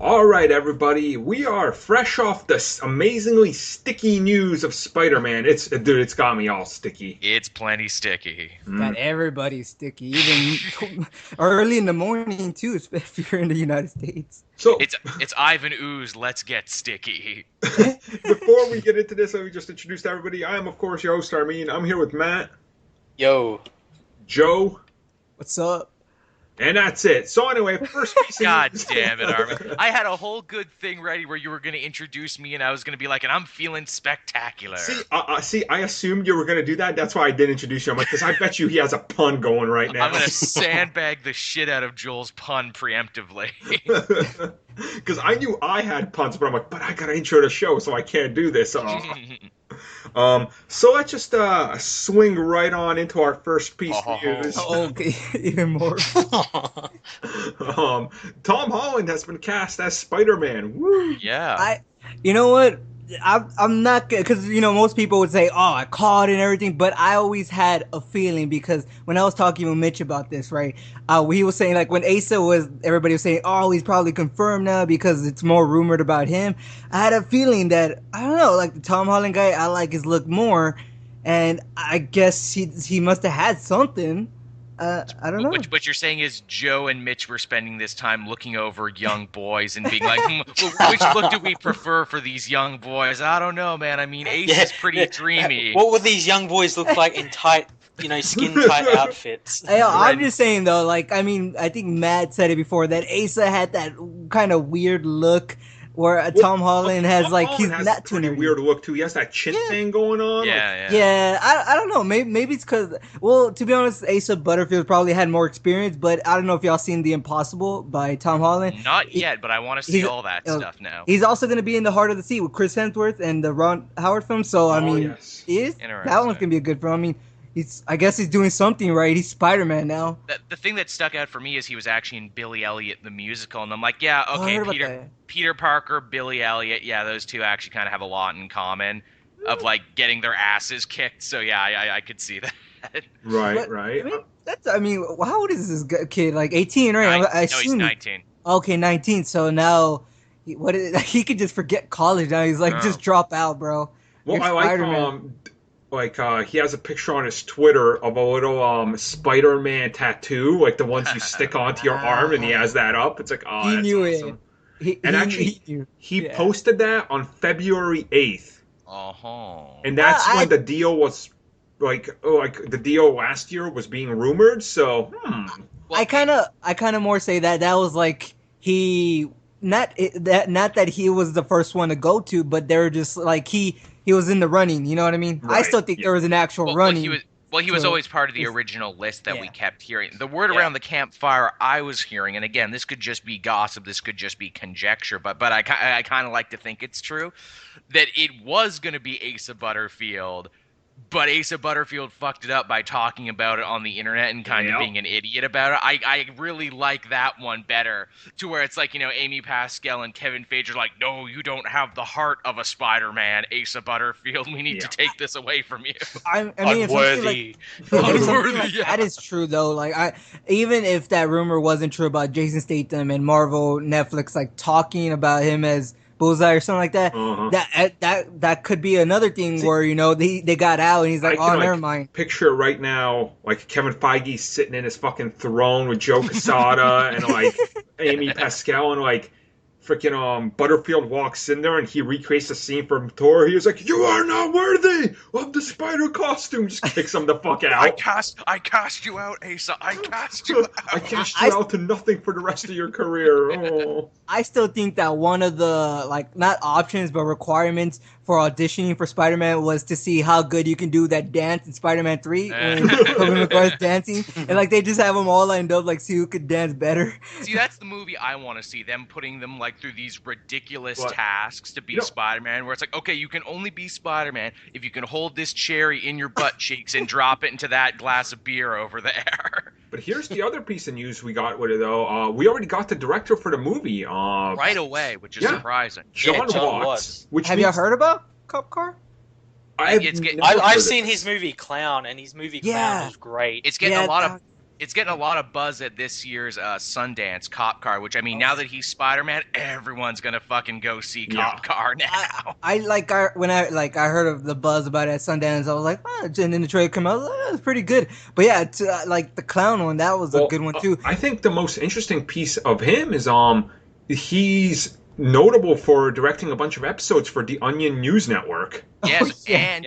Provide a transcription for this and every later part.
All right, everybody. We are fresh off the amazingly sticky news of Spider-Man. It's got me all sticky. It's plenty sticky. Got everybody sticky, even early in the morning too, especially if you're in the United States. So, It's Ivan Ooze. Let's get sticky. before we get into this, let me just introduce everybody. I am, of course, your host, Armin. I'm here with Matt, Yo. Joe, What's up? and that's it. So anyway, first piece of God news. damn it, Armin. I had a whole good thing ready where you were going to introduce me, and I was going to be like, and I'm feeling spectacular. See, I assumed you were going to do that. That's why I didn't introduce you. I'm like, because I bet you he has a pun going right now. I'm going to sandbag the shit out of Joel's pun preemptively. Because I knew I had puns, but I'm like, but I got to intro the show, so I can't do this. So let's just swing right on into our first piece of news. Okay, even more. Tom Holland has been cast as Spider-Man. Woo! Yeah. You know what? I'm not good because most people would say, "Oh, I called and everything," but I always had a feeling because when I was talking with Mitch about this, right? He was saying like when Asa was, everybody was saying, "Oh, he's probably confirmed now because it's more rumored about him." I had a feeling that I don't know, like the Tom Holland guy, I like his look more, and I guess he must have had something. I don't know. What you're saying is Joe and Mitch were spending this time looking over young boys and being like, which look do we prefer for these young boys? I don't know, man. I mean, Ace is pretty dreamy. What would these young boys look like in tight, skin-tight outfits? Hey, I'm just saying though, like I mean, I think Matt said it before that Asa had that kind of weird look where Tom Holland has Tom like Holland he's has not a too pretty nerdy. weird look too. He has that chin thing going on. Yeah. Yeah, I don't know. Maybe it's because, well, to be honest, Asa Butterfield probably had more experience, but I don't know if y'all seen The Impossible by Tom Holland. Not yet, but I want to see all that stuff now. He's also going to be in The Heart of the Sea with Chris Hemsworth and the Ron Howard film, so I mean, yes. that one's going to be a good film. I mean, I guess he's doing something right. He's Spider-Man now. The thing that stuck out for me is he was actually in Billy Elliot the musical, and I'm like, yeah, okay, Peter Parker, Billy Elliot, yeah, those two actually kind of have a lot in common of like getting their asses kicked. So yeah, I could see that. Right. I mean, how old is this kid? Like 18, right? No, he's 19. Okay, 19. So now, he could just forget college now. He's like, just drop out, bro. Well, You're I like he has a picture on his Twitter of a little Spider-Man tattoo, like the ones you stick onto your arm, and he has that up. It's like, oh, he that's knew awesome. it. He posted that on February 8th. And that's when the deal was like the deal last year was being rumored. So, I kind of more say that was like not that he was the first one to go to, but they were just like he was in the running. You know what I mean? Right. I still think there was an actual running. He was always part of the original list that we kept hearing. The word around the campfire I was hearing, and again, this could just be gossip, this could just be conjecture, but I kind of like to think it's true, that it was going to be Asa Butterfield, but Asa Butterfield fucked it up by talking about it on the internet and kind of being an idiot about it. I really like that one better, to where it's like, Amy Pascal and Kevin Feige are like, no, you don't have the heart of a Spider-Man, Asa Butterfield. We need to take this away from you. I mean, Unworthy. Unworthy, That is true though. Like even if that rumor wasn't true about Jason Statham and Marvel, Netflix like talking about him as Bullseye or something like that. That could be another thing where they got out and he's like, never mind. Picture right now, like Kevin Feige sitting in his fucking throne with Joe Quesada and like Amy Pascal, and like freaking Butterfield walks in there and he recreates the scene from Thor. He was like, "You are not worthy of the spider costume." Just kicks him the fuck out. I cast you out, Asa. I cast you out. I cast you out to nothing for the rest of your career. Oh. I still think that one of the not options but requirements for auditioning for Spider-Man was to see how good you can do that dance in Spider-Man 3 when Tobey Maguire's dancing, and they just have them all lined up, see who could dance better. See, that's the movie I want to see, them putting them through these ridiculous tasks to be Spider-Man, where it's like, okay, you can only be Spider-Man if you can hold this cherry in your butt cheeks and drop it into that glass of beer over there. But here's the other piece of news we got with it, though. We already got the director for the movie. Right away, which is surprising. John Watts. Have you heard about Cop Car? I've seen his movie Clown, and his movie Clown was great. It's getting a lot of It's getting a lot of buzz at this year's Sundance Cop Car, which, I mean, now that he's Spider-Man, everyone's gonna fucking go see Cop Car now. I heard of the buzz about it at Sundance, I was like, and then the trailer came out, it was pretty good. But yeah, like the clown one, that was a good one too. I think the most interesting piece of him is he's notable for directing a bunch of episodes for the Onion News Network. Yes, and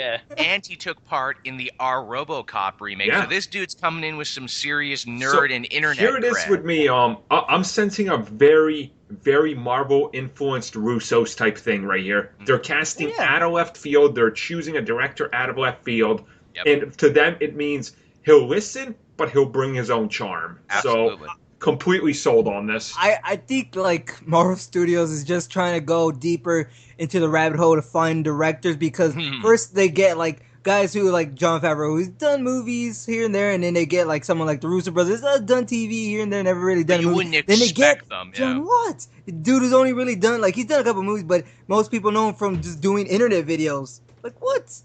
he took part in the R RoboCop remake. Yeah. So this dude's coming in with some serious nerd and internet. Here it is with me. I'm sensing a very, very Marvel-influenced Russo's type thing right here. They're casting out of left field. They're choosing a director out of left field, and to them it means he'll listen, but he'll bring his own charm. Absolutely. So, completely sold on this. I think like Marvel Studios is just trying to go deeper into the rabbit hole to find directors, because first they get like guys who like Jon Favreau, who's done movies here and there, and then they get like someone like the Russo brothers, done TV here and there, never really done a movie. Then they get them, John Watts, the dude who's only really done like he's done a couple movies, but most people know him from just doing internet videos. Like what's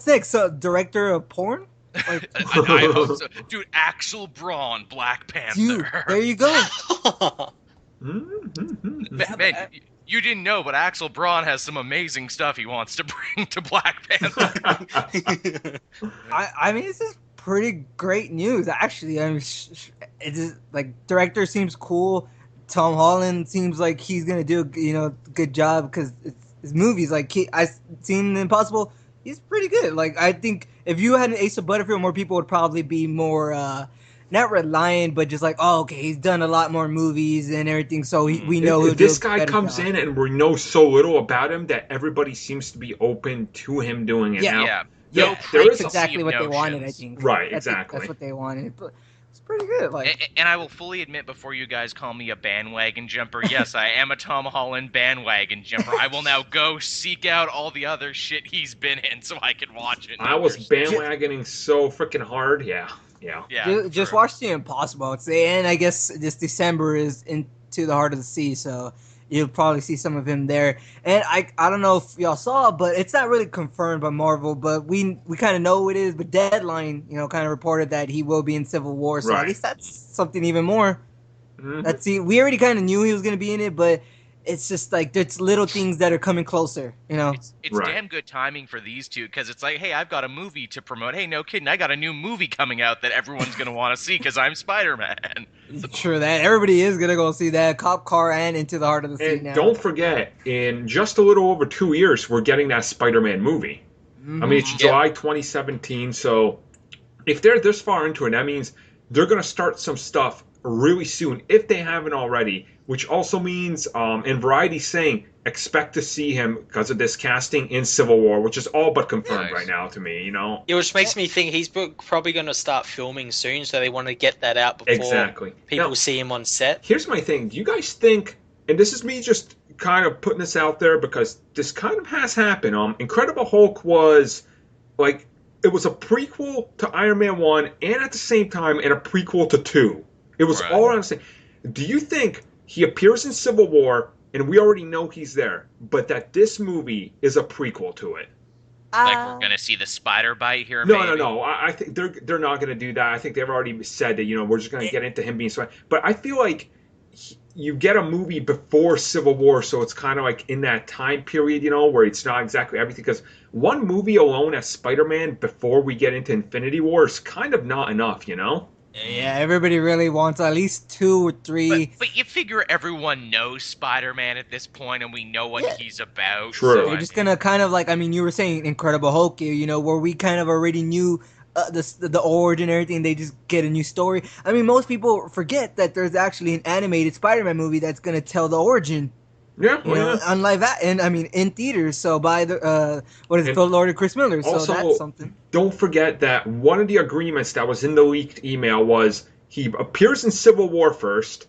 next? So director of porn? Like, I hope so. Dude, Axel Braun, Black Panther. Dude, there you go. Man, you didn't know, but Axel Braun has some amazing stuff he wants to bring to Black Panther. I mean, this is pretty great news, actually. I mean, it is like director seems cool. Tom Holland seems like he's gonna do a good job, because his movies, like I've seen Impossible. He's pretty good. Like, I think if you had an Ace of Butterfield, more people would probably be more, not reliant, but just like, oh, okay, he's done a lot more movies and everything, so we know if this guy comes in and we know so little about him that everybody seems to be open to him doing it now. Yeah, that's exactly what they wanted, I think. Right, exactly. That's what they wanted. But it's pretty good. Like, and I will fully admit, before you guys call me a bandwagon jumper, yes, I am a Tom Holland bandwagon jumper. I will now go seek out all the other shit he's been in so I can watch it. I was bandwagoning so freaking hard. Yeah. Just watch The Impossible. And I guess this December is Into the Heart of the Sea, so you'll probably see some of him there. And I don't know if y'all saw, but it's not really confirmed by Marvel, but we kind of know who it is. But Deadline, kind of reported that he will be in Civil War, so at least that's something even more. Mm-hmm. We already kind of knew he was going to be in it, but it's just like there's little things that are coming closer, It's damn good timing for these two, because it's like, hey, I've got a movie to promote. Hey, no kidding, I got a new movie coming out that everyone's going to want to see because I'm Spider-Man. True that. Everybody is going to go see that. Cop Car and Into the Heart of the Sea now. Don't forget, in just a little over 2 years, we're getting that Spider-Man movie. Mm-hmm. I mean, it's July 2017, so if they're this far into it, that means they're going to start some stuff really soon, if they haven't already, which also means, and Variety's saying, expect to see him, because of this casting, in Civil War, which is all but confirmed right now to me, Yeah, which makes me think he's probably going to start filming soon, so they want to get that out before people see him on set. Here's my thing. Do you guys think, and this is me just kind of putting this out there, because this kind of has happened, Incredible Hulk was, like, it was a prequel to Iron Man 1, and at the same time, and a prequel to 2. It was all around the same. Do you think he appears in Civil War, and we already know he's there, but that this movie is a prequel to it? Like we're going to see the spider bite here? No. I think they're not going to do that. I think they've already said that, we're just going to get into him being spider. But I feel like you get a movie before Civil War, so it's kind of like in that time period, where it's not exactly everything. Because one movie alone as Spider-Man before we get into Infinity War is kind of not enough, Yeah, everybody really wants at least 2 or 3. But you figure everyone knows Spider-Man at this point, and we know what he's about. True. So you're just gonna kind of like, I mean, you were saying Incredible Hulk, where we kind of already knew the origin and everything. They just get a new story. I mean, most people forget that there's actually an animated Spider-Man movie that's gonna tell the origin. On live and I mean in theaters. So by the Lord of Chris Miller. So also, that's something. Don't forget that one of the agreements that was in the leaked email was he appears in Civil War first.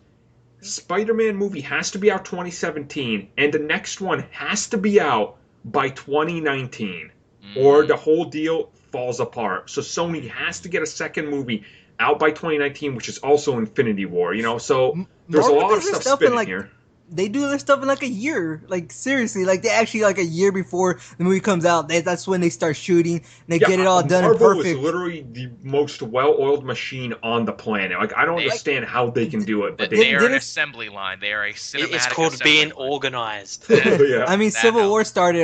Spider-Man movie has to be out 2017, and the next one has to be out by 2019, or the whole deal falls apart. So Sony has to get a second movie out by 2019, which is also Infinity War. So there's a lot of stuff spinning here. they do their stuff in like a year. Like seriously, like they actually like a year before the movie comes out, that's when they start shooting. And they get it all done Marvel perfect. is literally the most well-oiled machine on the planet. Like I don't understand how they can do it, but they are an assembly line. They are a cinematic. It's called being organized. Yeah. I mean, Civil War started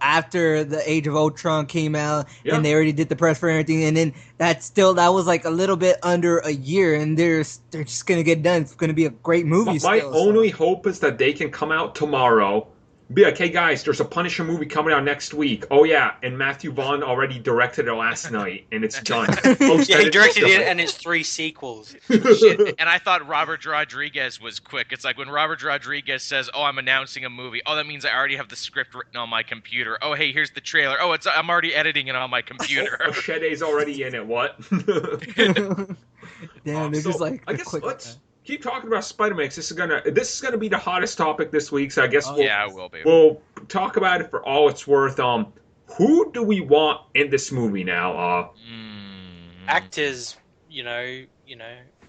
after the Age of Ultron came out, and they already did the press for everything, and then that was like a little bit under a year, and they're just gonna get done. It's gonna be a great movie. My only hope is that they can come out tomorrow, be like, hey guys, there's a Punisher movie coming out next week. Oh yeah, and Matthew Vaughn already directed it last night, and it's done. Yeah, he directed it, and it's 3 sequels. Shit. And I thought Robert Rodriguez was quick. It's like when Robert Rodriguez says, "Oh, I'm announcing a movie." Oh, that means I already have the script written on my computer. Oh, hey, here's the trailer. Oh, I'm already editing it on my computer. Machete's already in it. What? Damn, they're just like. I guess let's keep talking about Spider-Man. This is gonna be the hottest topic this week. So I guess it will be. We'll talk about it for all it's worth. Who do we want in this movie now? Actors,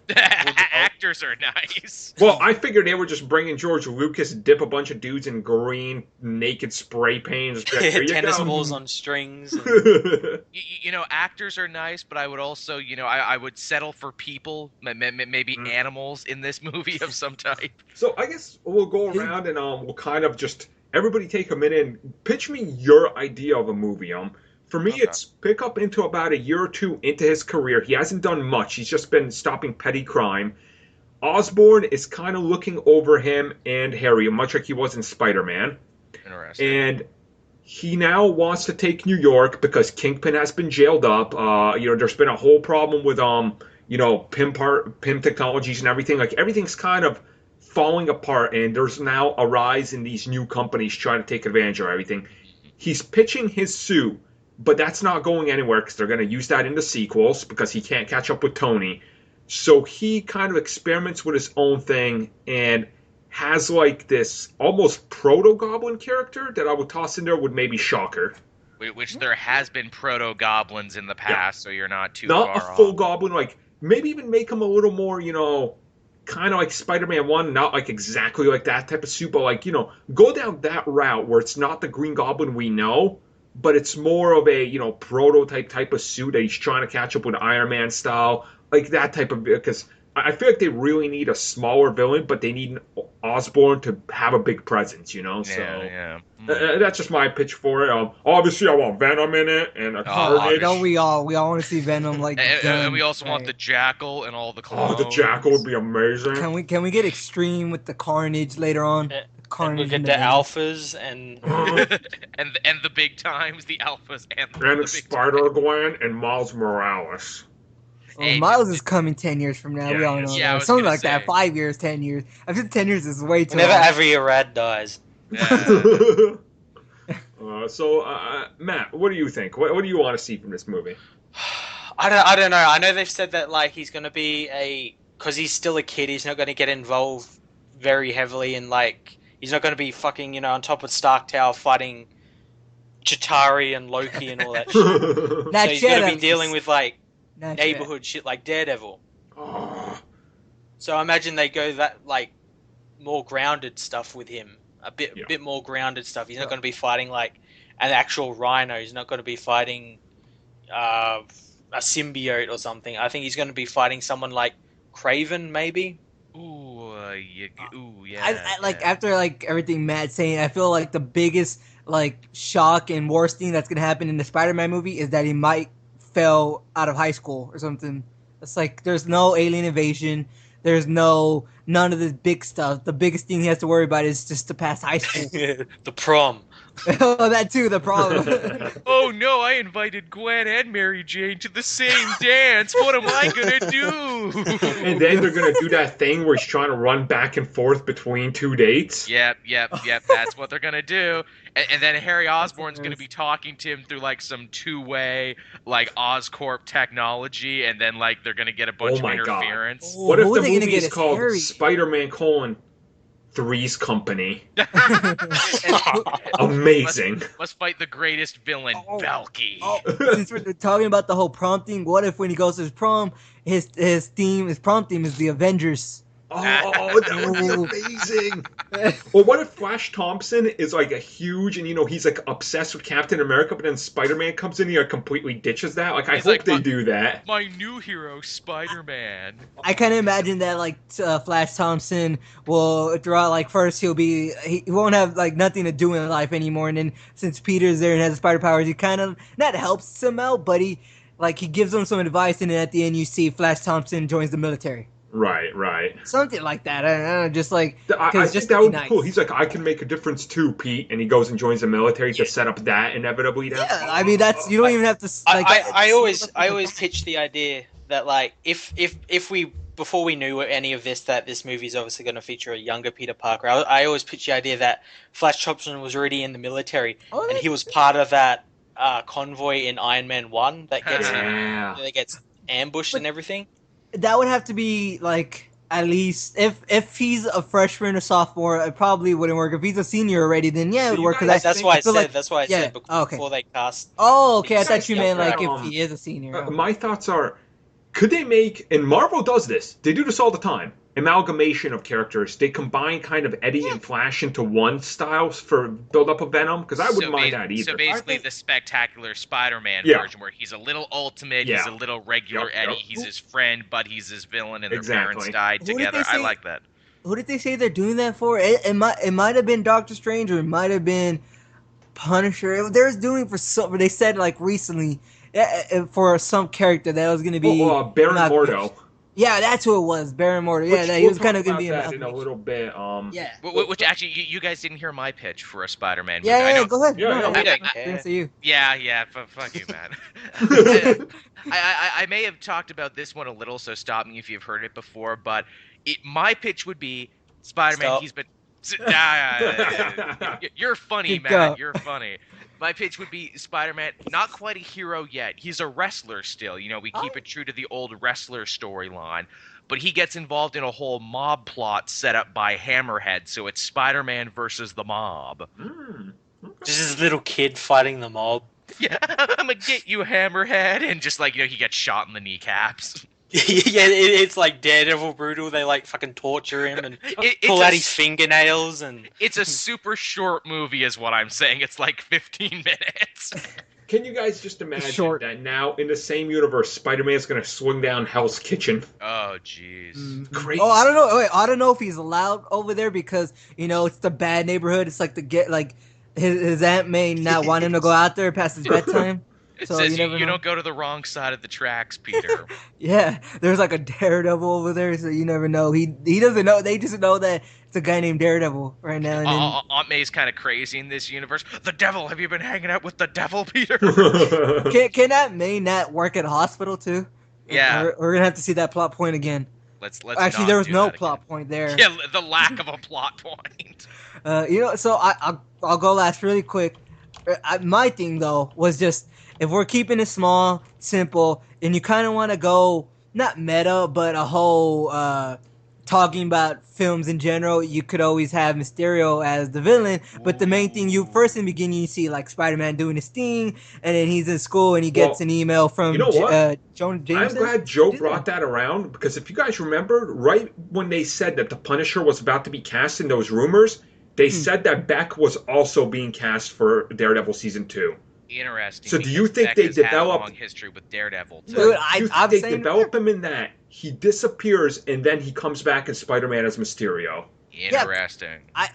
actors are nice. Well, I figured they were just bringing George Lucas, dip a bunch of dudes in green, naked spray paint, tennis balls on strings. Actors are nice, but I would also, I would settle for people, maybe animals in this movie of some type. So I guess we'll go around and we'll kind of just everybody take a minute and pitch me your idea of a movie. For me, it's pick up into about a year or two into his career. He hasn't done much. He's just been stopping petty crime. Osborn is kind of looking over him and Harry, much like he was in Spider-Man. Interesting. And he now wants to take New York because Kingpin has been jailed up. There's been a whole problem with PIM technologies and everything. Like everything's kind of falling apart, and there's now a rise in these new companies trying to take advantage of everything. He's pitching his suit. But that's not going anywhere because they're going to use that in the sequels because he can't catch up with Tony. So he kind of experiments with his own thing and has like this almost proto-goblin character that I would toss in there with maybe Shocker. Which there has been proto-goblins in the past, so you're not too far off. Not a full goblin, like maybe even make him a little more, kind of like Spider-Man 1, not like exactly like that type of suit, but like, go down that route where it's not the Green Goblin we know, but it's more of a, prototype type of suit that he's trying to catch up with Iron Man style, like that type of, because I feel like they really need a smaller villain, but they need Osborn to have a big presence, Yeah. That's just my pitch for it. Obviously, I want Venom in it and a Carnage. Don't we all want to see Venom and we also want the Jackal and all the clones. Oh, the Jackal would be amazing. Can we get extreme with the Carnage later on? And we get the alphas and and the big times, the alphas and the Spider-Gwen and Miles Morales. Well, Miles is coming 10 years from now. We all know that. Something like that. 5 years, 10 years. I think 10 years is way too long. Whenever Avi Arad dies. Yeah. Matt, what do you think? What do you want to see from this movie? I don't know. I know they've said that like he's going to be because he's still a kid. He's not going to get involved very heavily in like he's not going to be fucking on top of Stark Tower fighting Chitauri and Loki and all that shit. So he's going to be dealing with like neighborhood shit like Daredevil. Oh. So I imagine they go that like more grounded stuff with him. A bit more grounded stuff. He's not going to be fighting like an actual Rhino. He's not going to be fighting a symbiote or something. I think he's going to be fighting someone like Kraven, maybe. I like after like everything Matt's saying, I feel like the biggest like shock and worst thing that's going to happen in the Spider-Man movie is that he might fail out of high school or something. It's like there's no alien invasion. There's none of this big stuff. The biggest thing he has to worry about is just to pass high school. The prom. Oh, that too, the prom. Oh no, I invited Gwen and Mary Jane to the same dance. What am I gonna do? And then they're gonna do that thing where he's trying to run back and forth between two dates. Yep. That's what they're gonna do. And then Harry Osborn's going to be talking to him through, like, some two-way, like, Oscorp technology, and then, like, they're going to get a bunch of interference. What if the movie is called Spider-Man: Three's Company? Amazing. Must fight the greatest villain, Valky. Since we're talking about the whole prom thing, what if when he goes to his prom, his prom theme is the Avengers? Oh, that would be amazing. Or what if Flash Thompson is like a huge, and he's like obsessed with Captain America, but then Spider-Man comes in and he completely ditches that? Like, I hope they do that. My new hero, Spider-Man. I kind of imagine that like Flash Thompson will throughout, like, first he won't have like nothing to do in life anymore, and then since Peter's there and has the spider powers, he kind of not helps him out, but he gives him some advice, and then at the end you see Flash Thompson joins the military. Right. Something like that. I don't know, just like... I think that would be cool. He's like, I can make a difference too, Pete. And he goes and joins the military to set up that inevitably. Yeah, I mean, that's... You don't even have to... Like, I always pitch the idea that, like, if we... Before we knew any of this, that this movie is obviously going to feature a younger Peter Parker, I always pitch the idea that Flash Thompson was already in the military, and he was part of that convoy in Iron Man 1 that gets ambushed and everything. That would have to be, like, at least if he's a freshman or sophomore, it probably wouldn't work. If he's a senior already, then yeah, it would work. That's why I said before they cast. Oh, okay. I thought you meant like if he is a senior. My thoughts are, could they make, and Marvel does this, they do this all the time, amalgamation of characters. They combine kind of Eddie and Flash into one style for build up of Venom, because I wouldn't mind that either. So basically the spectacular Spider-Man version where he's a little ultimate, he's a little regular Eddie, he's his friend, but he's his villain, and their parents died together. I like that. Who did they say they're doing that for? It might have been Dr. Strange, or it might have been Punisher. They're doing for some. They said like recently for some character that was going to be Baron Mordo. Yeah, that's who it was, Baron Mordo. Yeah, he was kind of going to be in a little bit. Which actually, you guys didn't hear my pitch for a Spider-Man movie. Yeah, go ahead. Yeah, fuck you, man. I may have talked about this one a little, so stop me if you've heard it before. But my pitch would be Spider-Man. Stop. He's been. You're funny, man. You're funny. My pitch would be Spider-Man, not quite a hero yet. He's a wrestler still. We keep it true to the old wrestler storyline. But he gets involved in a whole mob plot set up by Hammerhead. So it's Spider-Man versus the mob. Just this little kid fighting the mob. Yeah, I'm going to get you, Hammerhead. And just like, he gets shot in the kneecaps. Yeah, it's like Daredevil brutal. They like fucking torture him and pull out his fingernails, and it's a super short movie, is what I'm saying. It's like 15 minutes. Can you guys just imagine that now in the same universe, Spider-Man's gonna swing down Hell's Kitchen? Oh, jeez. Crazy. Oh, I don't know. Wait, I don't know if he's allowed over there because it's the bad neighborhood. It's like his aunt may not want him to go out there past his bedtime. It says you don't go to the wrong side of the tracks, Peter. Yeah, there's like a Daredevil over there, so you never know. He doesn't know. They just know that it's a guy named Daredevil right now. And Aunt May's kind of crazy in this universe. The devil! Have you been hanging out with the devil, Peter? Can Aunt May not work at a hospital too? Yeah, we're gonna have to see that plot point again. Let's actually, there was no plot point there. Yeah, the lack of a plot point. So I'll go last really quick. My thing though was just, if we're keeping it small, simple, and you kind of want to go, not meta, but a whole talking about films in general, you could always have Mysterio as the villain. But the main thing, first in the beginning, you see like Spider-Man doing his thing, and then he's in school and he gets an email from Jonah Jameson. I'm glad Joe brought that around, because if you guys remember, right when they said that the Punisher was about to be cast in those rumors, they said that Beck was also being cast for Daredevil Season 2. Interesting. So do you think they develop a long history with Daredevil too? Dude, they develop him in that he disappears and then he comes back as Spider-Man as Mysterio? Interesting. I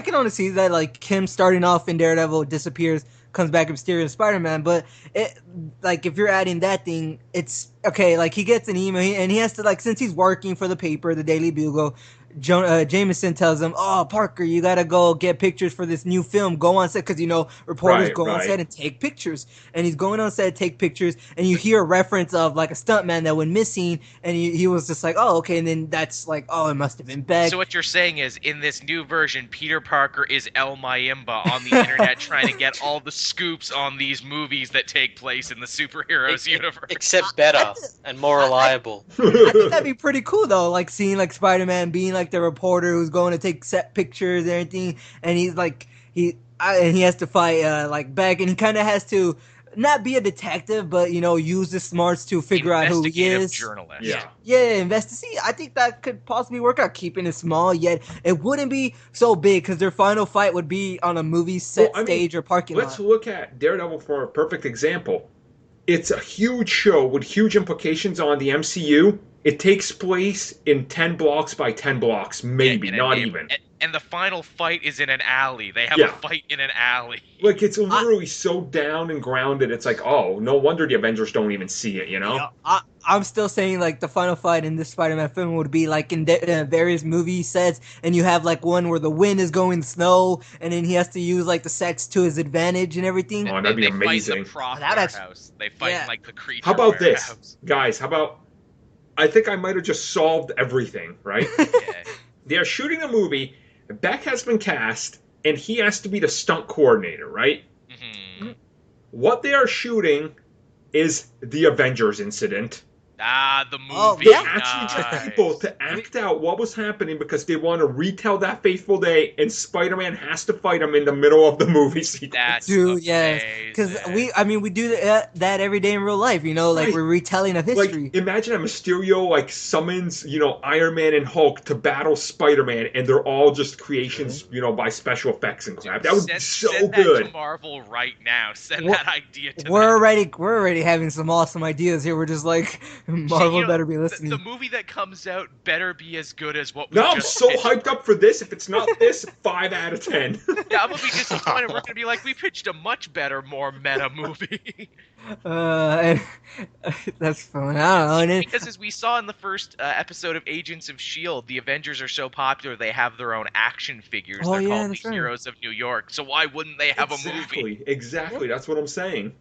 can only see that, like, him starting off in Daredevil, disappears, comes back as Mysterio, Spider-Man. But if you're adding that thing, it's okay. Like, he gets an email and he has to, like, since he's working for the paper, the Daily Bugle, Jameson tells him, "Oh, Parker, you gotta go get pictures for this new film. Go on set," because reporters go on set and take pictures. And he's going on set to take pictures, and you hear a reference of like a stuntman that went missing, and he was just like, "Oh, okay." And then that's like, "Oh, it must have been Beck." So what you're saying is, in this new version, Peter Parker is El Mayimba on the internet trying to get all the scoops on these movies that take place in the superheroes universe, except better and more reliable. I think that'd be pretty cool though, like seeing like Spider-Man being like the reporter who's going to take set pictures and everything, and he's like he has to fight like Beck, and he kind of has to not be a detective, but use his smarts to figure out who he is. Journalist. Yeah, see, I think that could possibly work out, keeping it small, yet it wouldn't be so big because their final fight would be on a movie set, stage, or parking lot. Let's look at Daredevil for a perfect example. It's a huge show with huge implications on the MCU. It takes place in 10 blocks by 10 blocks, maybe, not even. And the final fight is in an alley. They have a fight in an alley. Like, it's literally so down and grounded, it's like, oh, no wonder the Avengers don't even see it, I'm still saying, like, the final fight in this Spider-Man film would be, like, in various movie sets, and you have, like, one where the wind is going snow, and then he has to use, like, the sets to his advantage and everything. Oh, that'd be amazing. They fight in the house. They fight in, like, the creature How about warehouse. this? Guys, how about... I think I might have just solved everything, right? They are shooting a movie, Beck has been cast, and he has to be the stunt coordinator, right? Mm-hmm. What they are shooting is the Avengers incident. The movie. They actually get people to act out what was happening because they want to retell that fateful day, and Spider-Man has to fight him in the middle of the movie sequence. Dude, yes, because we do that every day in real life. Like we're retelling of history. Like, imagine a Mysterio summons Iron Man and Hulk to battle Spider-Man, and they're all just creations by special effects and crap. That would be so send good. That to Marvel right now. Send that idea to them. We're already having some awesome ideas here. We're just like. Marvel better be listening. The movie that comes out better be as good as what we No, I'm just so pitched. hyped up for this. If it's not this, 5 out of 10. Yeah, I'm gonna be disappointed. We're gonna be like, we pitched a much better, more meta movie. And that's fun. I don't know. Because as we saw in the first episode of Agents of S.H.I.E.L.D., the Avengers are so popular they have their own action figures. They're called the Heroes of New York. So why wouldn't they have a movie? Exactly. That's what I'm saying.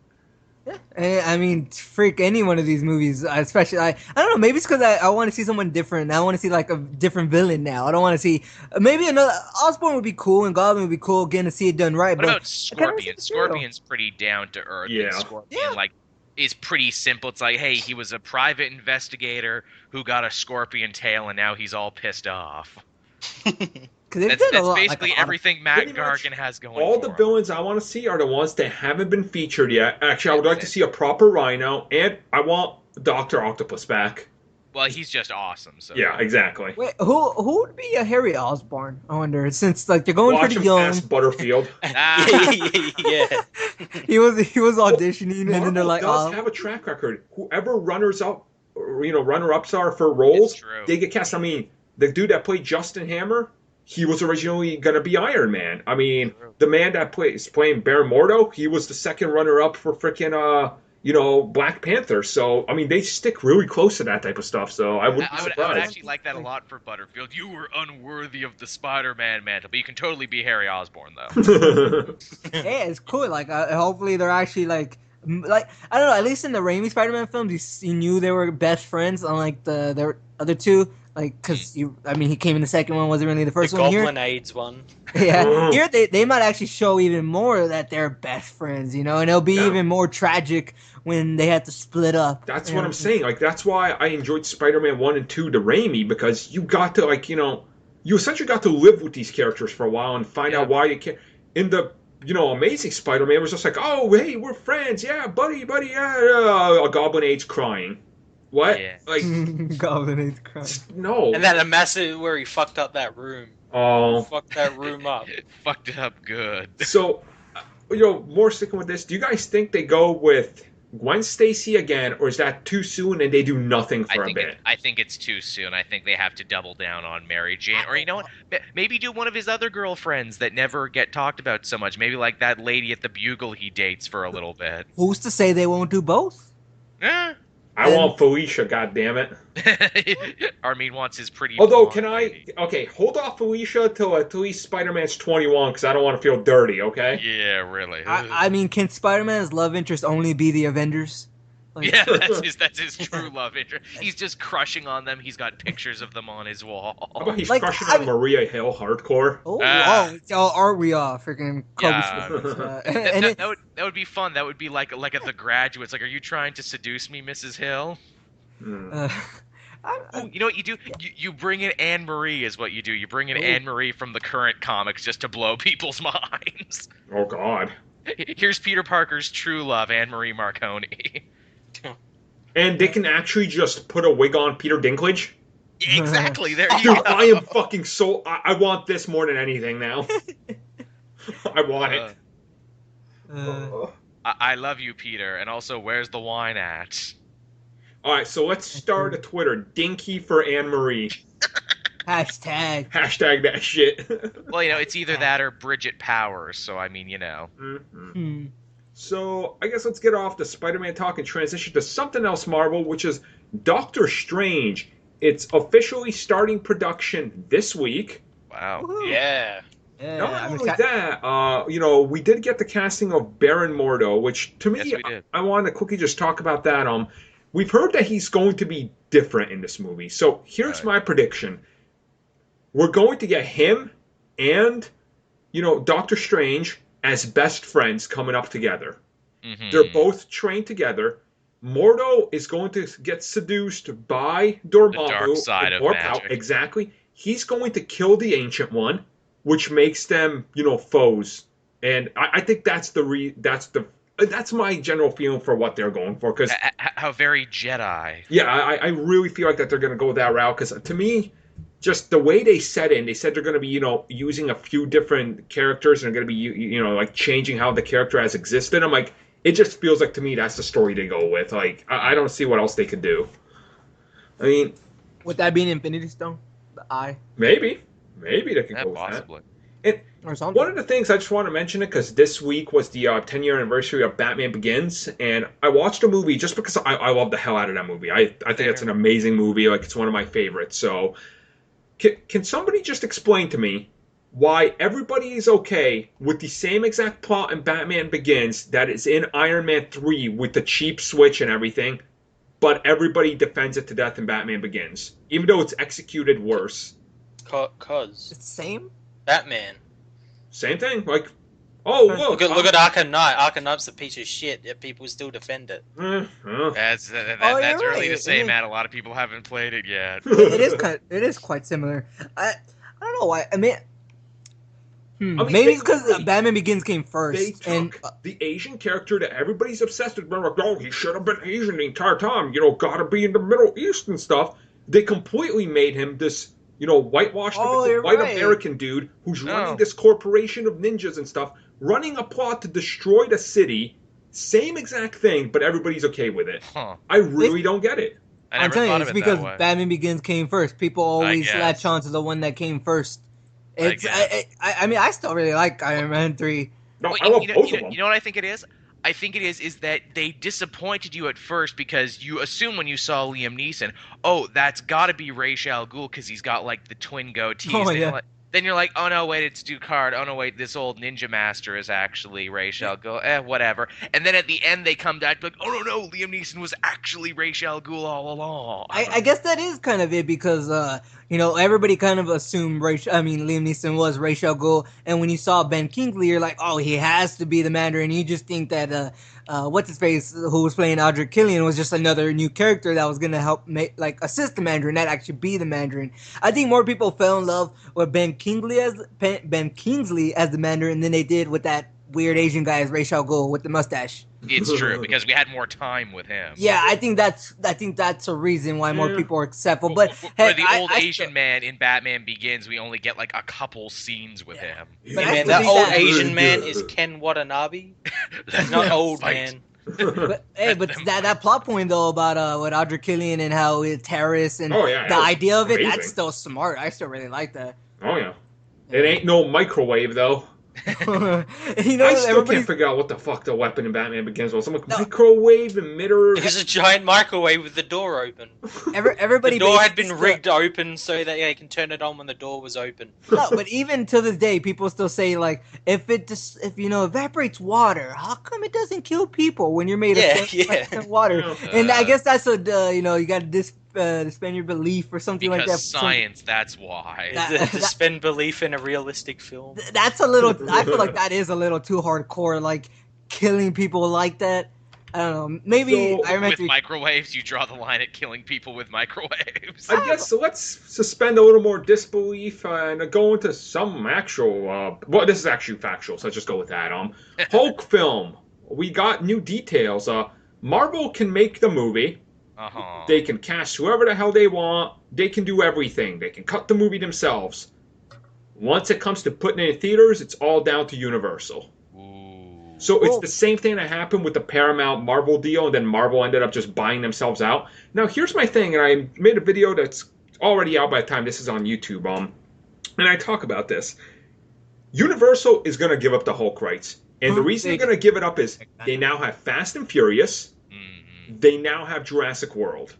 Yeah. I mean, freak any one of these movies, especially I don't know. Maybe it's because I want to see someone different. I want to see like a different villain now. I don't want to see maybe another Osborn would be cool and Goblin would be cool again to see it done right. What about Scorpion? Scorpion's pretty down to earth. Yeah. Scorpion is pretty simple. It's like, hey, he was a private investigator who got a scorpion tail and now he's all pissed off. That's basically everything Matt Gargan has going all for the him. villains I want to see are the ones that haven't been featured yet. Actually, I would like to see a proper Rhino, and I want Dr. Octopus back. Well, he's just awesome. So yeah, exactly. Wait, who would be a Harry Osborn? I wonder, since they're going Watch pretty him young. Pass Butterfield. Yeah. He was auditioning, and then they're like, does have a track record. Whoever runner-ups are for roles, they get cast. I mean, the dude that played Justin Hammer, he was originally going to be Iron Man. I mean, the man that is playing Baron Mordo, he was the second runner-up for freaking, Black Panther. So, I mean, they stick really close to that type of stuff. So, I wouldn't be surprised. I would actually like that a lot for Butterfield. You were unworthy of the Spider-Man mantle, but you can totally be Harry Osborn, though. Yeah, it's cool. Like, hopefully they're actually I don't know. At least in the Raimi Spider-Man films, you knew they were best friends, unlike their other two. Like, because he came in the second one, wasn't really the first one. Goblin AIDS one. Yeah, here they might actually show even more that they're best friends, and it'll be even more tragic when they have to split up. That's what I'm saying. Like, that's why I enjoyed Spider-Man 1 and 2 to Raimi, because you got to, you essentially got to live with these characters for a while and find out why they care. In the Amazing Spider-Man, it was just like, oh, hey, we're friends, yeah, buddy, yeah, a Goblin AIDS crying. What? Yeah. Like, Goblin AIDS crying. No. And then a massive where he fucked up that room. Oh. Fucked that room up. Fucked it up good. So, more sticking with this, do you guys think they go with Gwen Stacy again, or is that too soon and they do nothing for a bit? I think it's too soon. I think they have to double down on Mary Jane. Or, you know what? Maybe do one of his other girlfriends that never get talked about so much. Maybe like that lady at the Bugle he dates for a little bit. Who's to say they won't do both? I want Felicia, goddammit. Armin wants his pretty. Although, hold off Felicia till at least Spider-Man's 21, because I don't want to feel dirty, okay? Yeah, really. I mean, can Spider-Man's love interest only be the Avengers? Yeah, that's his true love interest. He's just crushing on them. He's got pictures of them on his wall. How about he's crushing on Maria Hill hardcore? Are we all freaking Kobe? Yeah. That would be fun. That would be like at The Graduates. Like, are you trying to seduce me, Mrs. Hill? You know what you do? You bring in Anne Marie is what you do. You bring in Anne Marie from the current comics just to blow people's minds. Oh, God. Here's Peter Parker's true love, Anne-Marie Marconi. And they can actually just put a wig on Peter Dinklage. Exactly. There you Dude, go. I am fucking so... I want this more than anything now. I want it. I love you, Peter. And also, where's the wine at? All right, so let's start a Twitter. Dinky for Anne-Marie. Hashtag. Hashtag that shit. Well, it's either that or Bridget Powers. So, I mean, Mm-hmm. So, I guess let's get off the Spider-Man talk and transition to something else Marvel, which is Doctor Strange. It's officially starting production this week. Wow. Woo-hoo. Yeah. Not only that, we did get the casting of Baron Mordo, which to me, Yes, we did. I wanted to quickly just talk about that. We've heard that he's going to be different in this movie. So here's my prediction. We're going to get him and, Doctor Strange as best friends coming up together. Mm-hmm. They're both trained together. Mordo is going to get seduced by Dormammu. The dark side of magic. Exactly. He's going to kill the Ancient One, which makes them, foes. And I think that's that's my general feeling for what they're going for. Cause, how very Jedi. Yeah, I really feel like that they're going to go that route. Because to me, just the way they said it, and they said they're going to be, using a few different characters and they're going to be, like changing how the character has existed. I'm like, it just feels like to me that's the story they go with. Like, I don't see what else they could do. I mean, would that be an Infinity Stone? The eye? Maybe they could go with possibly. that. Or something. One of the things I just want to mention it because this week was the 10-year anniversary of Batman Begins, and I watched a movie just because I love the hell out of that movie. I think it's an amazing movie. Like, it's one of my favorites. So, can somebody just explain to me why everybody is okay with the same exact plot in Batman Begins that is in Iron Man 3 with the cheap switch and everything, but everybody defends it to death in Batman Begins, even though it's executed worse? Cause It's the same? Batman. Same thing. Like, look at Arkham Knight. Arkham Knight's a piece of shit, yet people still defend it. That's you're really right. to say, Matt. A lot of people haven't played it yet. It is quite similar. I don't know why. I mean, maybe it's because Batman Begins came first. They took and the Asian character that everybody's obsessed with. Like, oh, he should have been Asian the entire time. Gotta be in the Middle East and stuff. They completely made him this, whitewashed white American dude who's running this corporation of ninjas and stuff, running a plot to destroy the city. Same exact thing, but everybody's okay with it. Huh. I really don't get it. I'm telling you, it's because Batman Begins came first. People always latch on to the one that came first. I mean, I still really like Iron Man 3. No, I love both of them. You know what I think it is? I think it is that they disappointed you at first because you assume when you saw Liam Neeson, oh, that's got to be Ra's al Ghul because he's got like the twin goatees. Oh, yeah. Then you're like, oh no, wait, it's Ducard. Oh no, wait, this old ninja master is actually Ra's al Ghul. Whatever. And then at the end they come back like, oh no, Liam Neeson was actually Ra's al Ghul all along. I guess that is kind of it because everybody kind of assumed Liam Neeson was Ra's al Ghul, and when you saw Ben Kingsley, you're like, oh, he has to be the Mandarin. You just think that what's his face, who was playing Audrey Killian, was just another new character that was gonna help assist the Mandarin, not actually be the Mandarin. I think more people fell in love with Ben Kingsley as the Mandarin than they did with that weird Asian guy as Ra's al Ghul with the mustache. It's true because we had more time with him. Yeah, I think that's a reason why more people are acceptable. But for the old Asian man in Batman Begins, we only get like a couple scenes with him. But man, that old Asian man is Ken Watanabe. Not old man. But that plot point though about with Audrey Killian and how it's terrorists and the idea of it, that's still smart. I still really like that. Oh yeah, it ain't no microwave though. I still can't figure out what the fuck the weapon in Batman Begins was. I'm like, microwave emitter. It was a giant microwave with the door open. Everybody. The door had been rigged open so that they can turn it on when the door was open. No, but even to this day, people still say like, if evaporates water, how come it doesn't kill people when you're made of water? And I guess that's you got to suspend your belief or something like that. Because science, that's why. Suspend belief in a realistic film. That's a little. I feel like that is a little too hardcore. Like killing people like that. I don't know. Maybe So, Iron Man With 3. microwaves, you draw the line at killing people with microwaves. I guess so. Let's suspend a little more disbelief and go into some actual. Well, this is actually factual, so let's just go with that. Hulk film. We got new details. Marvel can make the movie. Uh-huh. They can cast whoever the hell they want. They can do everything. They can cut the movie themselves. Once it comes to putting it in theaters, it's all down to Universal. So it's the same thing that happened with the Paramount Marvel deal, and then Marvel ended up just buying themselves out. Now, here's my thing, and I made a video that's already out by the time this is on YouTube, and I talk about this. Universal is going to give up the Hulk rights, and the reason they're going to give it up is they now have Fast and Furious. They now have Jurassic World.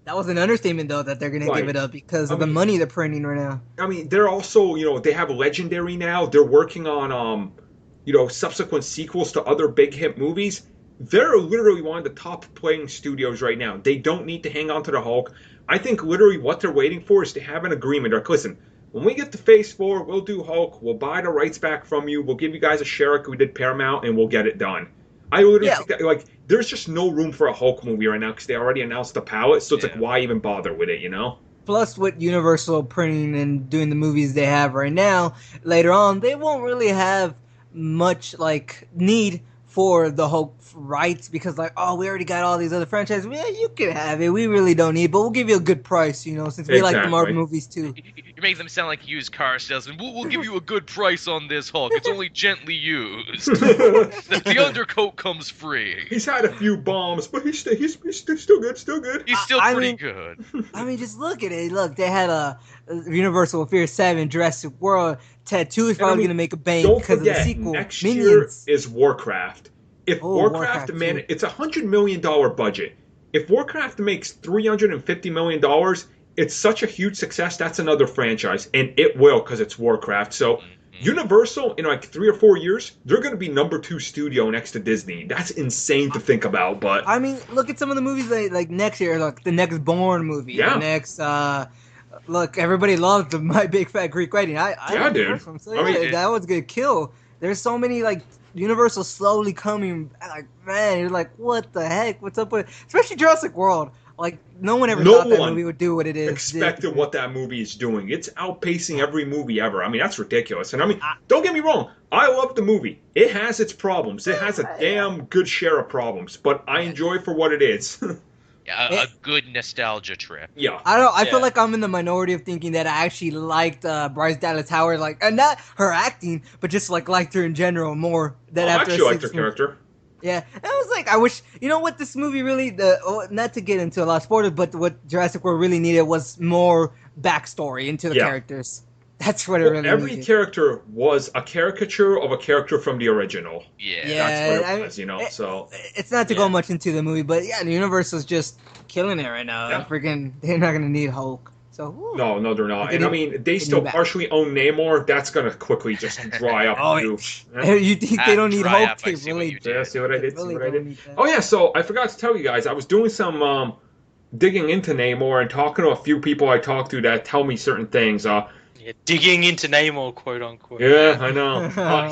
That was an understatement, though, that they're going to give it up because of the money they're printing right now. I mean, they're also, they have Legendary now. They're working on, subsequent sequels to other big hit movies. They're literally one of the top playing studios right now. They don't need to hang on to the Hulk. I think literally what they're waiting for is to have an agreement. Like, listen, when we get to Phase 4, we'll do Hulk. We'll buy the rights back from you. We'll give you guys a share like we did Paramount, and we'll get it done. I literally think that, there's just no room for a Hulk movie right now because they already announced the palette. So it's like, why even bother with it, Plus, with Universal printing and doing the movies they have right now, later on, they won't really have much need for the Hulk rights because we already got all these other franchises. Yeah, you can have it. We really don't need, but we'll give you a good price, since we like the Marvel movies too. You make them sound like used car salesmen. We'll give you a good price on this Hulk. It's only gently used. The undercoat comes free. He's had a few bombs, but he's still good. Still good. He's still pretty good. I mean, just look at it. Look, they had a Universal with Fear 7, Jurassic World. Ted 2 is probably going to make a bang because of the sequel. Next Minions. year is Warcraft. If Warcraft, man, it's a $100 million budget. If Warcraft makes $350 million, it's such a huge success. That's another franchise, and it will because it's Warcraft. So Universal, in 3 or 4 years, they're going to be number 2 studio next to Disney. That's insane to think about. But I mean, look at some of the movies like next year, like the next Bourne movie. Yeah. The next, look, everybody loves the My Big Fat Greek Wedding. Dude. That was a good kill. There's so many Universal slowly coming. Man, you're like, what the heck? What's up with? Especially Jurassic World. No one ever thought that movie would do what it is. Expected what that movie is doing. It's outpacing every movie ever. I mean, that's ridiculous. And I mean, don't get me wrong. I love the movie. It has its problems. It has a damn good share of problems. But I enjoy it for what it is. Yeah, a good nostalgia trip. Yeah. I feel like I'm in the minority of thinking that I actually liked Bryce Dallas Howard, and not her acting, but just liked her in general more. I actually liked her character. Yeah, and I was I wish, what this movie really, not to get into a lot of spoilers, but what Jurassic World really needed was more backstory into the characters. That's what it really every needed. character was a caricature of a character from the original. Yeah. That's what it was, so. It's not to go much into the movie, but the Universal's just killing it right now. Yeah. They're not going to need Hulk. So No, they're not. And I mean, they still partially own Namor. That's going to quickly just dry up. You think they don't need Hulk? They really do. Yeah, see what I did? Really see what I did? Oh, yeah, so I forgot to tell you guys, I was doing some digging into Namor and talking to a few people I talked to that tell me certain things. Digging into Namor, quote unquote. Yeah, I know.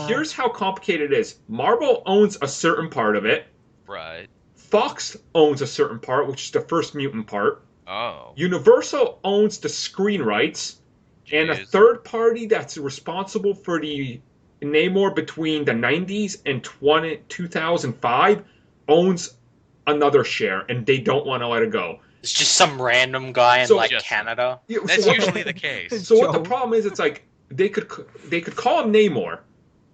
Here's how complicated it is. Marvel owns a certain part of it. Right. Fox owns a certain part, which is the first mutant part. Oh. Universal owns the screen rights. Jeez. And a third party that's responsible for the Namor between the 90s and 2005 owns another share, and they don't want to let it go. It's just some random guy in Canada. Yeah, that's usually the case. So what the problem is, it's they could call him Namor,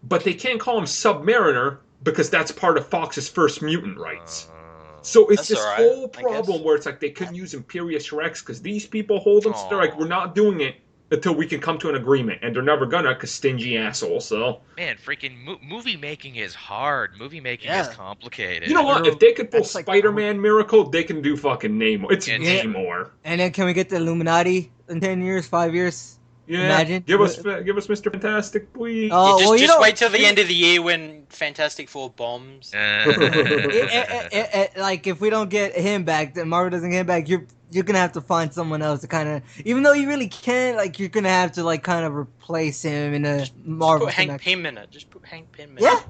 but they can't call him Submariner because that's part of Fox's first mutant rights. So it's this whole problem where it's they couldn't use Imperious Rex because these people hold them. So they're we're not doing it until we can come to an agreement, and they're never gonna because stingy assholes. So man, freaking movie making is hard. Movie making is complicated. You know what? If they could pull Spider-Man Miracle, they can do fucking Namor. It's Namor. And then can we get the Illuminati in 10 years, 5 years? Yeah, imagine. Give us Mr. Fantastic, please. Oh, just wait till the end of the year when Fantastic Four bombs. If we don't get him back, then Marvel doesn't get him back, you're gonna have to find someone else to kind of, even though you really can't, you're gonna have to kind of replace him in a Marvel. Just put Hank Pym in it.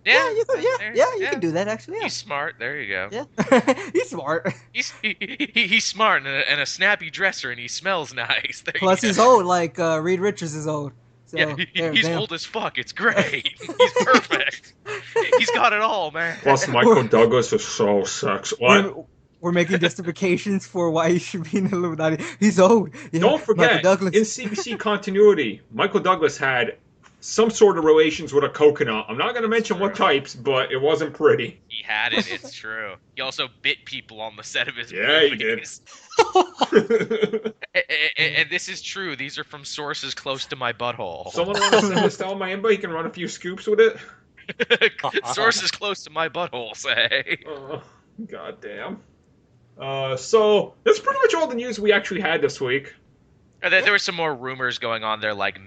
Yeah, you could, you can do that actually. Yeah, He's smart. There you go. yeah, he's smart. He's smart and a snappy dresser, and he smells nice. There Plus, you he's go. old. Like Reed Richards is old. So, Yeah, he's damn. old as fuck. It's great. He's perfect. He's got it all, man. Plus, Michael Douglas is so sexy. What? We're making justifications for why he should be in the Illuminati. He's old. Yeah, Don't forget, Michael Douglas. in CBC continuity, Michael Douglas had some sort of relations with a coconut. I'm not going to mention what types, but it wasn't pretty. He had it. It's true. He also bit people on the set of his Yeah, he movies. And this is true. These are from sources close to my butthole. Someone want to send this down my inbox? You can run a few scoops with it. Sources close to my butthole say. Goddamn. So that's pretty much all the news we actually had this week. There were some more rumors going on there, like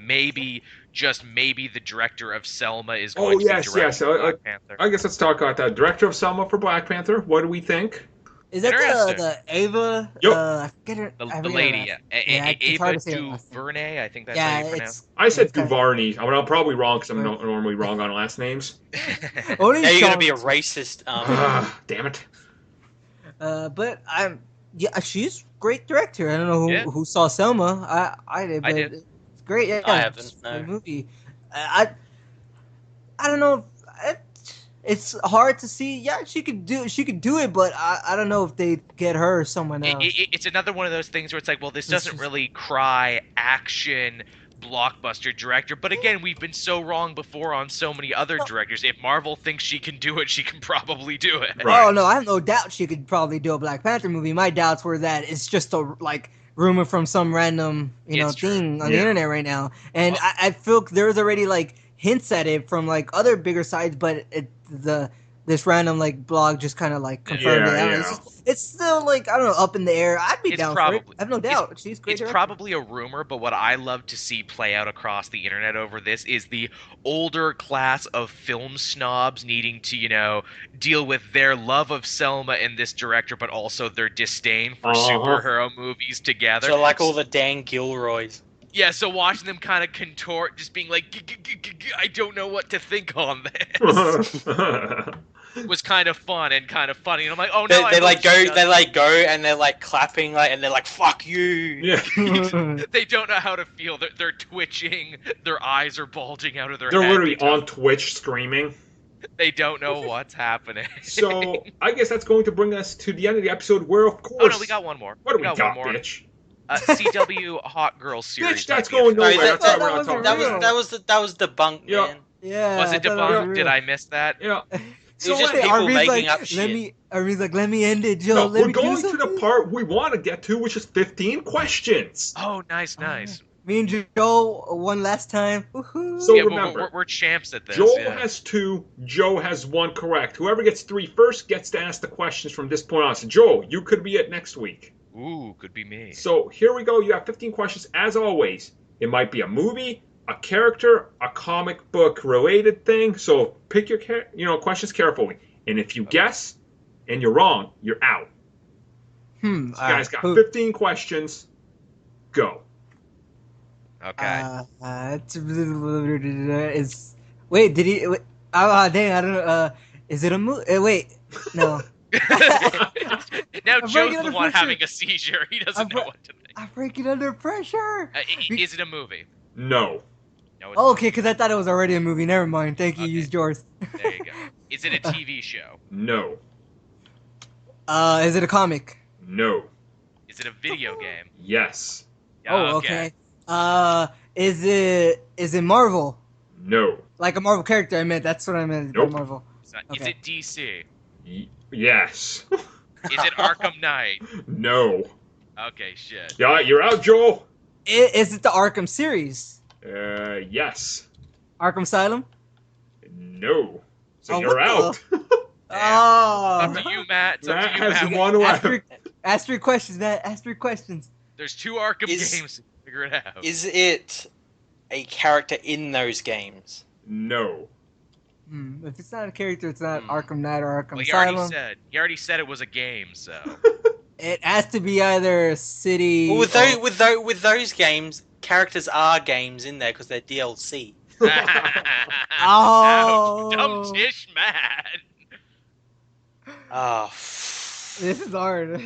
just maybe, the director of Selma is going to be directing Black Panther. I guess let's talk about that. Director of Selma for Black Panther. What do we think? Is that the Ava? Yep. I forget her. The lady, Ava DuVernay, I think that's how you pronounce it. I said DuVernay. I mean, I'm probably wrong because I'm normally wrong on last names. Now you're gonna be a racist. Damn it. But she's a great director. I don't know who saw Selma. I did, but I did. It's great. Yeah, I haven't. No. The movie. I don't know. It's hard to see. Yeah, she could do it, but I don't know if they get her or someone else. It's another one of those things where it's like, well, this doesn't really cry action blockbuster director, but again, we've been so wrong before on so many other directors. If Marvel thinks she can do it, she can probably do it. Right. Oh no, I have no doubt she could probably do a Black Panther movie. My doubts were that it's just a rumor from some random thing on the internet right now, and I feel there's already hints at it from other bigger sites, but this random blog just kind of confirmed it. Yeah. It's still I don't know, up in the air. I'd be down for it. I have no doubt. She's great. It's probably a rumor, but what I love to see play out across the internet over this is the older class of film snobs needing to, deal with their love of Selma and this director, but also their disdain for superhero movies together. So all the Dan Gilroys. Yeah, so watching them kind of contort, just being like, I don't know what to think on this. Was kind of fun and kind of funny, and I'm like, oh no! They go and they're clapping, and they're like, "Fuck you!" Yeah. They don't know how to feel. They're twitching. Their eyes are bulging out of their. They're head. literally on Twitch screaming. They don't know what's happening. So I guess that's going to bring us to the end of the episode, where of course. Oh no, we got one more. What do we got, bitch? CW Hot Girl series. Bitch, that's going nowhere. That's not what I'm talking about. That was debunked, man. Yeah. Was it debunked? Did I miss that? Yeah. It was just people making up shit. Let me end it, Joe. No, we're going to the part we want to get to, which is 15 questions. Oh, nice. Me and Joe one last time. Woohoo. So remember, we're champs at this. Joel has 2, Joe has 1 correct. Whoever gets 3 first gets to ask the questions from this point on. So Joel, you could be it next week. Ooh, could be me. So here we go. You have 15 questions. As always, it might be a movie, a character, a comic book related thing. So pick your questions carefully. And if you guess and you're wrong, you're out. So you guys got 15 questions. Go. Okay. Wait, did he? Dang, I don't know. Is it a movie? Wait, no. Now Joe's the one having a seizure. He doesn't know what to think. I'm breaking under pressure. Is it a movie? No. Oh, okay, because I thought it was already a movie. Never mind. Thank you. Use yours. There you go. Is it a TV show? No. Is it a comic? No. Is it a video game? Yes. Oh, okay. Is it Marvel? No. Like a Marvel character, I meant. That's what I meant. Nope. Marvel. Is it DC? Yes. Is it Arkham Knight? No. Okay, shit. Yeah, you're out, Joel. Is it the Arkham series? Yes. Arkham Asylum? No. So you're out. Oh. Up to you, Matt. Matt has 1 left. Ask 3 questions, Matt. Ask 3 questions. There's 2 Arkham games. Figure it out. Is it a character in those games? No. If it's not a character, it's not Arkham Knight or Arkham Asylum. Asylum. He already said it was a game, so. It has to be either a city. Well, with those games, characters are games in there because they're DLC. Oh. Dumb Tish mad. Oh. This is hard.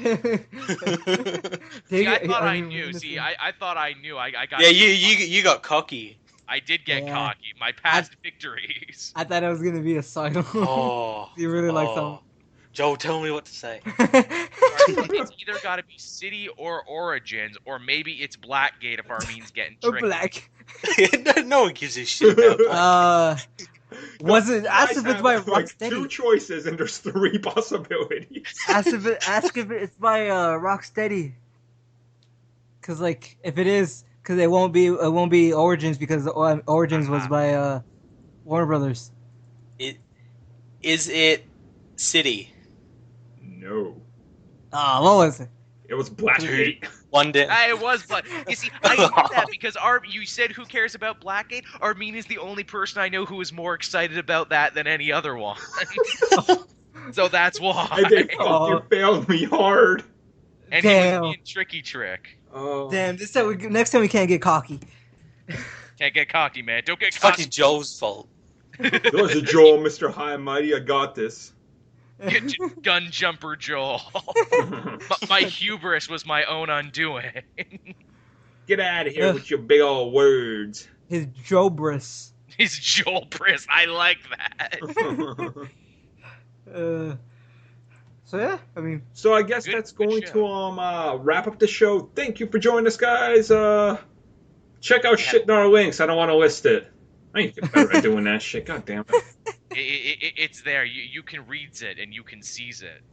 See, I thought I knew. See, I thought I knew. I got. Yeah, you got cocky. I did get cocky. My past victories. I thought it was gonna be a Sidle. Oh. You really like something. Joe, tell me what to say. It's either got to be City or Origins, or maybe it's Blackgate if Armin's getting tricky. Black. No one gives a shit about Was it? Ask if it's by Rocksteady. 2 choices and there's 3 possibilities. Ask if it's by Rocksteady. Cause like if it is, cause it won't be Origins because Origins was by Warner Brothers. Is it City? No. What was it? It was Blackgate. London. It was, but you see, I knew that because you said who cares about Blackgate? Armin is the only person I know who is more excited about that than any other one. So that's why. And they fucking failed me hard. And Damn. he was being tricky trick. Oh. Damn! Next time we can't get cocky. Can't get cocky, man. Don't get It's cocky. fucking Joe's fault. Those are Joel, Mr. High and Mighty. I got this. Gun jumper Joel. My hubris was my own undoing. Get out of here with your big old words. His Jobrus. He's Joel Briss. I like that. So yeah, I mean. So I guess that's going to wrap up the show. Thank you for joining us, guys. Check out shit in our links. I don't want to list it. I ain't get better at doing that shit. God damn it. It's there. You can read it and you can seize it.